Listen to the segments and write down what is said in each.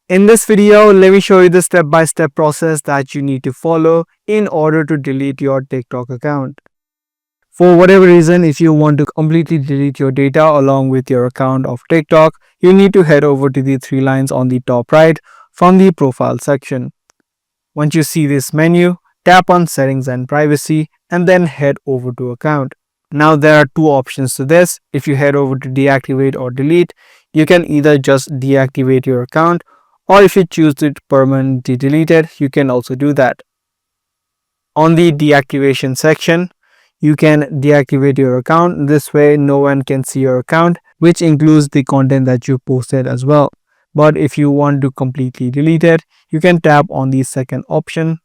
In this video, let me show you the step-by-step process that you need to follow in order to delete your TikTok account. For whatever reason, if you want to completely delete your data along with your account of TikTok, you need to head over to the three lines on the top right from the profile section. Once you see this menu, tap on Settings and Privacy and then head over to Account. Now there are two options to this. If you head over to deactivate or delete, you can either just deactivate your account, or if you choose to permanently delete it, you can also do that. On the deactivation section, you can deactivate your account. This way no one can see your account, which includes the content that you posted as well. But if you want to completely delete it, you can tap on the second option.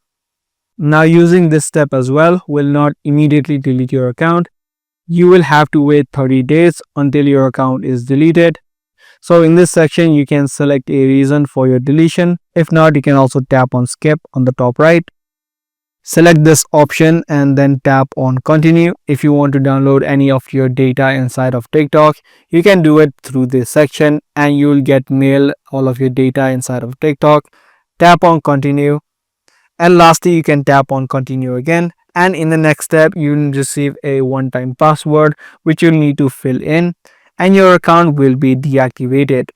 Now using this step as well will not immediately delete your account. You will have to wait 30 days until your account is deleted. So in this section, you can select a reason for your deletion. If not, you can also tap on skip on the top right. Select this option and then tap on continue. If you want to download any of your data inside of TikTok, you can do it through this section and you will get mailed all of your data inside of TikTok. Tap on continue. And lastly, you can tap on continue again. And in the next step, you will receive a one-time password which you'll need to fill in, and your account will be deactivated.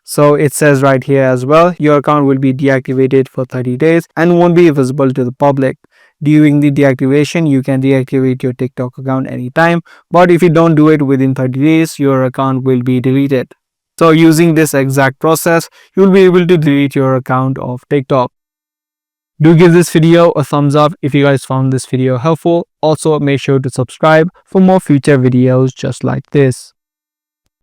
So it says right here as well, your account will be deactivated for 30 days and won't be visible to the public. During the deactivation, you can deactivate your TikTok account anytime, but if you don't do it within 30 days, your account will be deleted. So using this exact process, you'll be able to delete your account of TikTok. Do give this video a thumbs up if you guys found this video helpful. Also, make sure to subscribe for more future videos just like this.